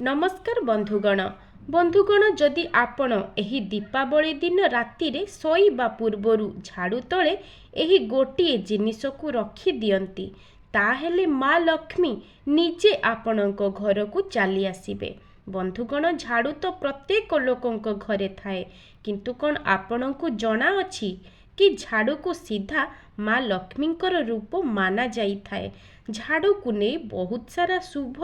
नमस्कार बंधुगण जदि आपण एही दीपावली दिन राति रे शोइबा पूर्वरु झाड़ू तले एही गोटिए जिनिस को रखी दियंती ताहेले माँ लक्ष्मी निजे आपणक घर को चली आसीबे। बंधुगण झाड़ू तो प्रत्येक लोकंक घरे थाए किंतु कौन आपणक जना अछि कि झाड़ू को सीधा माँ लक्ष्मींकर रूप माना जाई थाए। झाड़ू को नहीं बहुत सारा शुभ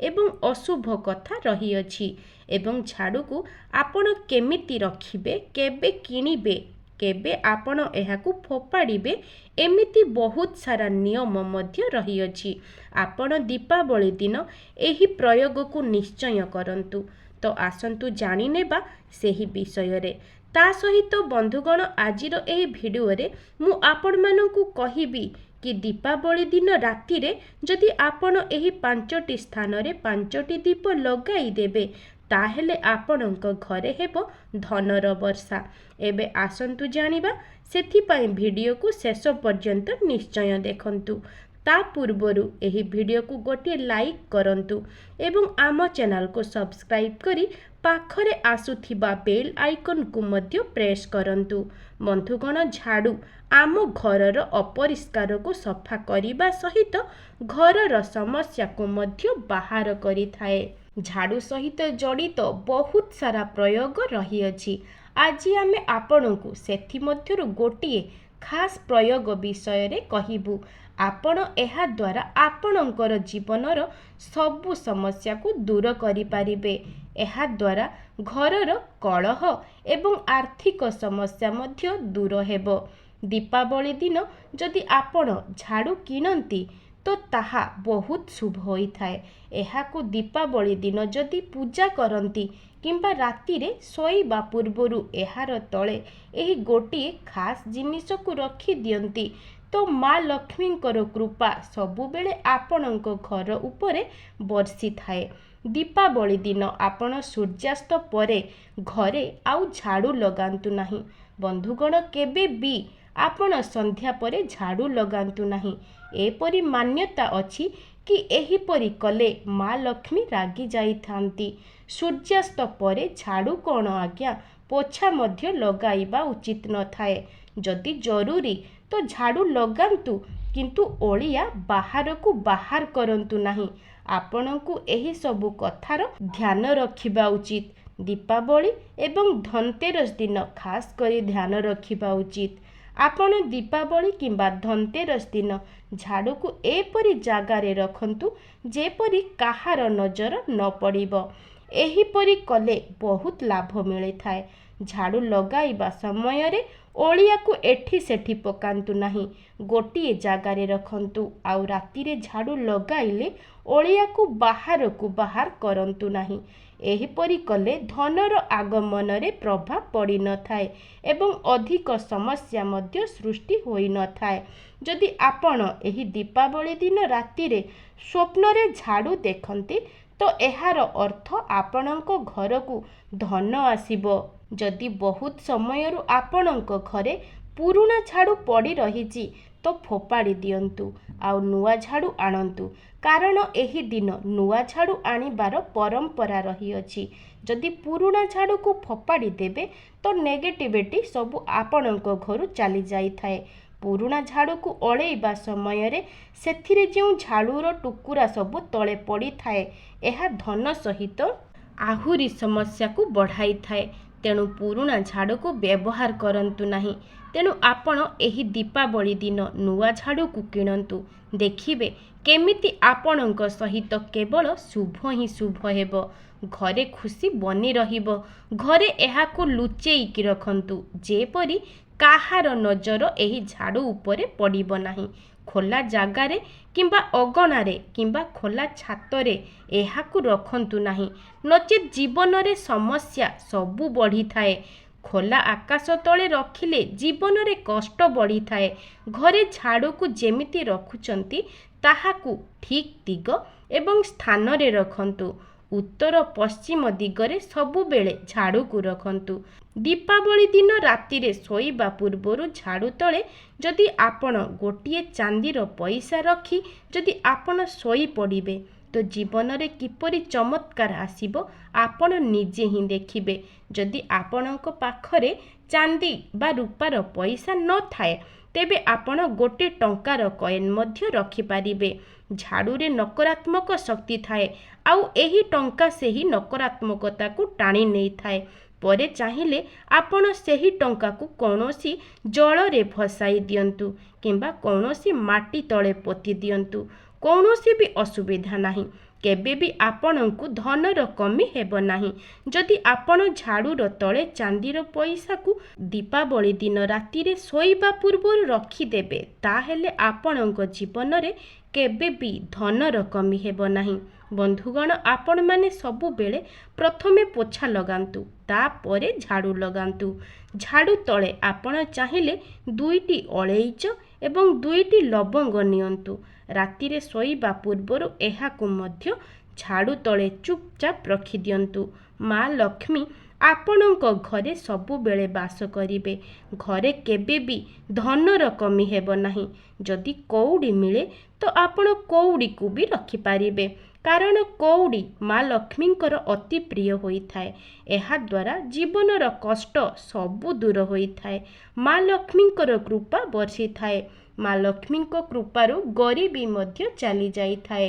एवं अशुभ कथा रही अछि एवं झाड़ू को आपण केमिति रखिबे केबे किनिबे केबे आपण एहाकू फोपाड़िबे एमिति बहुत सारा नियम मध्य रही अछि। आपण दीपावली दिन एही प्रयोग को निश्चय करंतु। तो आसंतु जानि नेबा सेही विषय रे। ता सहित बंधुगण आजिर एही भिडियो रे मु आपण मानकू कहिबी कि दीपावली दिन राति रे जदि आपण एही 5टी स्थान रे 5टी दीप लगाई देबे ताहेले आपणक घरे हेबो धनर वर्षा। एबे आसंतु जानिबा सेथि पई भिडियो को शेष पर्यंत निश्चय देखंतु। ता पूर्वरु एही भिडियो को गोटे लाइक करंतु एवं आम चैनल को सब्सक्राइब करी पाखरे आसुथिबा बेल आइकन को मध्य प्रेस करंतु। बंधुगण झाड़ू आम घरर अपरिष्कार को सफा करिबा सहित घरर समस्या को मध्य बाहर करि थाए। झाड़ू सहित जड़ित बहुत सारा प्रयोग रही अछि। आज आमे आपणकू सेथि मध्यरु गोटिए खास प्रयोग विषय रे कहिबू। आपण एहा द्वारा आपणकर जीवनर सबु समस्या को दूर करि पारिबे। एहा द्वारा घरर कलह एवं आर्थिक समस्या मध्य दूर हेबो। दीपावली दिन जदि आपण झाड़ू किनंती तो ताहा बहुत शुभ होई थाए। एहाकू दीपावली दिन जदि पूजा करंती किंबा राति रे शोइबा पूर्वरु एहार तळे एही गोटिए खास जिनिस को रखी दियंती तो माँ लक्ष्मींकर कृपा सबुबेले आपणक घर उपरे बर्षि थाए। दीपावली दिन आपण सूर्यास्त परे घरे आउ झाड़ू लगांतु नाही। बंधुगण केबे भी आपण संध्या परे झाड़ू लगांतु नाही। एपरि मान्यता अछि कि एहिपरि कले माँ लक्ष्मी रागी जाइथांती। सूर्यास्त परे झाड़ू कोण आज्ञा पोछा मध्य लगाइबा उचित न थाए। जदि जरूरी तो झाड़ू लगांतु किंतु ओलिया बाहर को बाहर करंतु नाही। आपणकू एही सबु कथार ध्यान रखिबा उचित। दीपावली एवं धनतेरस दिन खास करी ध्यान रखिबा उचित। आपण दीपावली किंबा धनतेरस दिन झाड़ू को एपरि जागारे रखंतु जेपरि काहार नजर न पड़िबो। एहिपरि कले बहुत लाभ मिले थाए। झाड़ू लगाइबा समय रे ओलिया को एठी सेठी पकांतु नाही। गोटिए जागारे रखंतु आउ राति रे झाड़ू लगाइले ओलिया को बाहर करंतु नाही। एहिपरि कले धनर आगमन रे प्रभाव पड़ी न थाए एवं अधिक समस्या मध्य सृष्टि होई न थाए। जदि आपण एही दीपावली दिन राति रे स्वप्न रे झाड़ू देखंती तो एहार अर्थ आपणक घर को धन आसीबो। जदि बहुत समयरु आपणक घरे पुरुणा झाड़ू पड़ी रहिछि तो फोपाड़ी दियंतु आउ नुआ झाड़ू आणंतु कारण एही दिन नुआ झाड़ू आनिबार परंपरा रही अछि। जदि पुरुणा झाड़ू को फोपाड़ी देबे तो नेगेटिविटी सबु आपणक घरु चली जाई थाए। पुरुणा झाड़ू को ओळेइबा समय रे सेथिरे जेउ झाड़ूर टुकुरा सबु तळे पड़ी थाए एहा धन सहित आहुरी समस्या को बढ़ाई थाए। तेणु पुरुणा झाड़ू को व्यवहार करंतु नाही। तेणु आपण एही दीपावली दिन नुआ झाड़ू को किणंतु देखिबे केमिति आपणक सहित केवल शुभ ही शुभ हेबो। घरे खुशी बनी रहिबो। घरे एहाको लुचेइकी रखंतु जेपरि काहार नजर एही झाड़ू उपरे पड़िबो नाही। खोला जागारे किंबा अगणारे किंबा खोला छातरे एहाकू रखंतु नाही नचेत जीवन रे समस्या सबु बढ़ी थाए। खोला आकाश तले रखिले जीवन रे कष्ट बढ़ी थाए। घरे झाड़ू को जेमिति रखुचंती ताहाकू ठीक दिग एवं स्थान रे रखंतु। उत्तर पश्चिम दिगरे सबु बेले झाड़ू को रखंतु। दीपावली दिन राति रे शोइबा पूर्वरु झाड़ू तले जदि आपण गोटिए चांदीर पैसा रखी जदि आपण शोई पड़िबे तो जीवन रे किपरि चमत्कार आसीबो आपण निजे ही देखिबे। जदि आपणक पाखरे चांदी बा रूपार पैसा न थाए तेबे आपण गोटे टंकार कॉइन मध्य रखि पारिबे। झाड़ू रे नकारात्मक शक्ति थाए आउ एही टंका सेही नकारात्मकता को टाणी नहीं थाए। परे चाहिए आपण सेही टंका को कौनसी जल रे फसाई दियंतु किंबा कौनसी माटी तले पोती दियंतु, कौनसी भी असुविधा नाही। केबे भी आपणଙ୍କୁ धनर कमी हेबो नाही। जदि आपण झाड़ूर तले चांदीर पैसा को दीपावली दिन राति रे सोइबा पूर्व रखिदेबे ताहेले आपणଙ୍କ जीवन रे केबे भी धनर कमी हेबो नाही। बंधुगण आपण माने सबु बेले प्रथमे पोछा लगांतु तापरे झाड़ू लगांतु। झाड़ू तले आपण चाहिए 2टी अलैच एवं 2टी लवंग नियंतु। राति रे सोइबा पूर्वरु एहाकु मध्य झाड़ू तले चुपचाप रखि दियंतु। माँ लक्ष्मी आपणଙ୍କ घरे सबु बेले बास करिवे। घरे केबे भी धनर कमी हेबो नाही। जदि कौड़ी मिले तो आपण कौड़ी को भी रखि पारिबे, कारण कौड़ी माँ लक्ष्मींकर अति प्रिय होइथाए। एहा द्वारा जीवनर कष्ट सबु दूर होइथाए। माँ लक्ष्मींकर कृपा वर्षि थाए। माँ लक्ष्मींक कृपारु गरीबी मध्य चली जाइथाए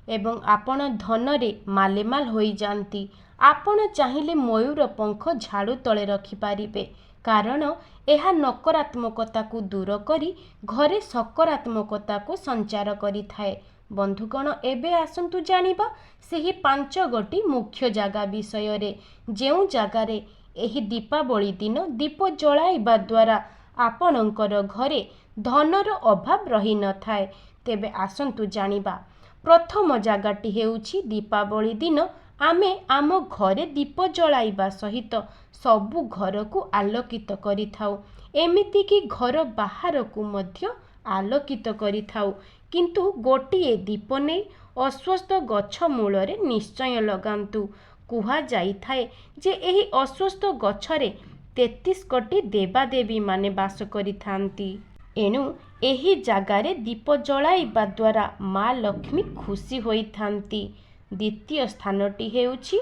एवं आपण धनरे मालेमाल होई जांती। आपण चाहिए मयूर पंख झाड़ू तले रखि पारिबे, कारण एहा नकारात्मकता को दूर करी घरे सकारात्मकता को संचार करिथाए। बंधुगण एबे आसंतु जानिबा सेही 5 गोटी मुख्य जागा विषय रे, जेउ जागारे एही दीपावली दिन दीप जलाइबा द्वारा आपणଙ୍କର घरे धनर अभाव रही न थाए। तेबे आसंतु जानिबा प्रथम जागाटी हेउछि दीपावली दिन आमे आम घरे दीप जलाइबा सहित सबु घर को आलोकित करिथाउ। एमिति कि घर बाहर को मध्य आलोकित करिथाउ, किंतु गोटिए दीप नै अस्वस्थ गछ मूलरे निश्चय लगांतु। कुहा जाइथाए जे एही अस्वस्थ गछरे 33 कोटी देवादेवी माने बास करिथांती। एणु एही जागारे दीप जलाइबा द्वारा माँ लक्ष्मी खुशी होइथांती। द्वितीय स्थानटी हेउछि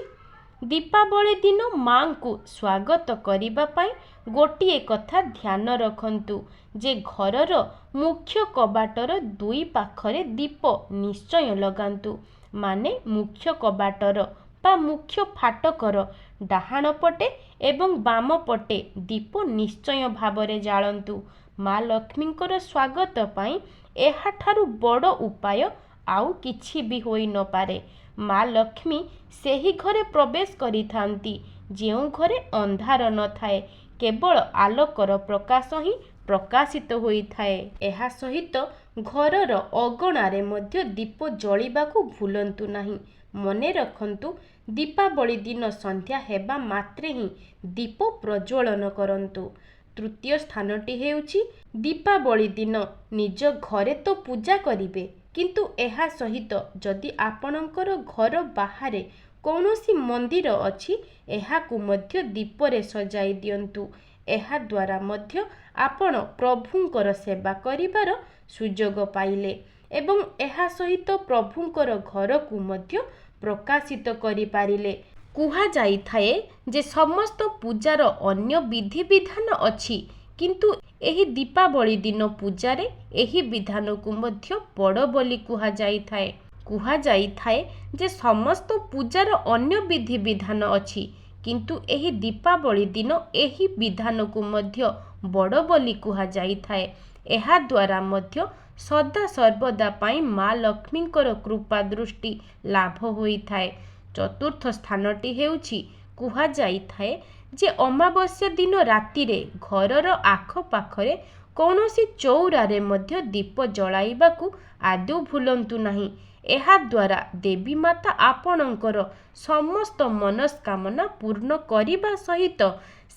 दीपावली दिन माँ को स्वागत करिबा पाई गोटिए कथा ध्यान रखंतु जे घरर मुख्य कबाटर 2 पाखरे दीप निश्चय लगांतु। माने मुख्य कबाटर बा मुख्य फाटकर डाहाण पटे एवं बाम पटे दीप निश्चय भावरे जालंतु। माँ लक्ष्मींकर स्वागत पाई एहाठारु बड़ उपाय आउ किछि भी होई न पारे। माँ लक्ष्मी सेही घरे प्रवेश करिथांती जेउ घरे अंधार न थाए, केवल आलोकर प्रकाश ही प्रकाशित होइथाए। एहा सहित घरर अगणारे मध्य दीप जलिबाकू भूलंतु नाही। मने रखंतु दीपावली दिन संध्या हेबा मात्रे ही दीप प्रज्वलन करंतु। तृतीय स्थानटी हेउछि दीपावली दिन निज घरे तो पूजा करिवे, किंतु एहा सहित जदि आपणଙ୍କର घर बाहरे कौनसी मंदिर अछि एहाकू मध्य दीपरे सजाई दियंतु। एहा द्वारा मध्य आपण प्रभुंकर सेवा करिबार सुजोग पाइले एवं एहा सहित प्रभुंकर घर को मध्य प्रकाशित करि पारिले। कुहा जाइथाए जे समस्त पूजार अन्य विधि विधान अछि, किंतु एही दीपावली दिन पूजारे एही विधान को मध्य बड़ बोली कुहा जाइथाए। कुहा जाइथाए जे समस्त पूजार अन्य विधि विधान अछि, किंतु एही दीपावली दिन एही विधान को मध्य बड़ बोली कुहा जाइथाए। एहा द्वारा मध्य सदा सर्वदा पाई माँ लक्ष्मींकर कृपा दृष्टि लाभ होइथाए। चतुर्थ स्थानटी हेउछि कुहा जाइथाए जे अमावास्या दिन राति रे घरर आख पाखरे कौनसी चौरारे मध्य दीप जलाइबाकू आदौ भूलंतु नाही। एहा द्वारा देवी माता आपणଙ୍କର समस्त मनस्कामना पूर्ण करिबा सहित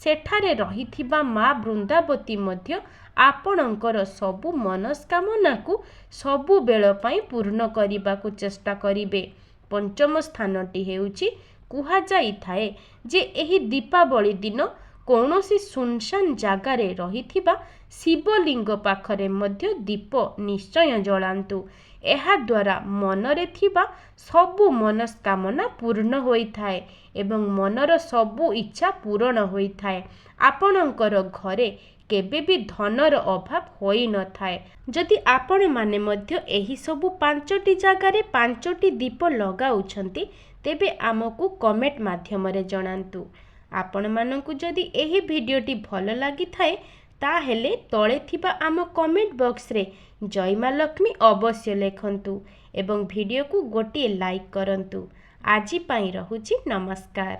सेठारे रहिथिबा माँ वृंदावती मध्य आपणଙ୍କର सबु मनस्कामना को सबु बेल पाई पूर्ण करिबाकू चेष्टा करिवे। पंचम स्थानटी हेउछि कुहा जाइथाए जे एही दीपावली दिन कौनसी सुनसान जागारे रहिथिबा शिवलिंग पाखरे मध्य दीप निश्चय जलांतु। ଏହାଦ୍ୱାରା ମନରେ ଥିବା ସବୁ ମନସ୍କାମନା ପୂର୍ଣ୍ଣ ହୋଇଥାଏ ଏବଂ ମନର ସବୁ ଇଚ୍ଛା ପୂରଣ ହୋଇଥାଏ। ଆପଣଙ୍କର ଘରେ କେବେ ବି ଧନର ଅଭାବ ହୋଇନଥାଏ। ଯଦି ଆପଣମାନେ ମଧ୍ୟ ଏହିସବୁ 5ଟି ଜାଗାରେ 5ଟି ଦୀପ ଲଗାଉଛନ୍ତି ତେବେ ଆମକୁ କମେଣ୍ଟ ମାଧ୍ୟମରେ ଜଣାନ୍ତୁ। ଆପଣମାନଙ୍କୁ ଯଦି ଏହି ଭିଡ଼ିଓଟି ଭଲ ଲାଗିଥାଏ ତାହେଲେ ତଳେ ଥିବା ଆମ କମେଣ୍ଟ ବକ୍ସରେ ଜୟ ମା ଲକ୍ଷ୍ମୀ ଅବଶ୍ୟ ଲେଖନ୍ତୁ ଏବଂ ଭିଡ଼ିଓକୁ ଗୋଟିଏ ଲାଇକ୍ କରନ୍ତୁ। ଆଜି ପାଇଁ ରହୁଛି, ନମସ୍କାର।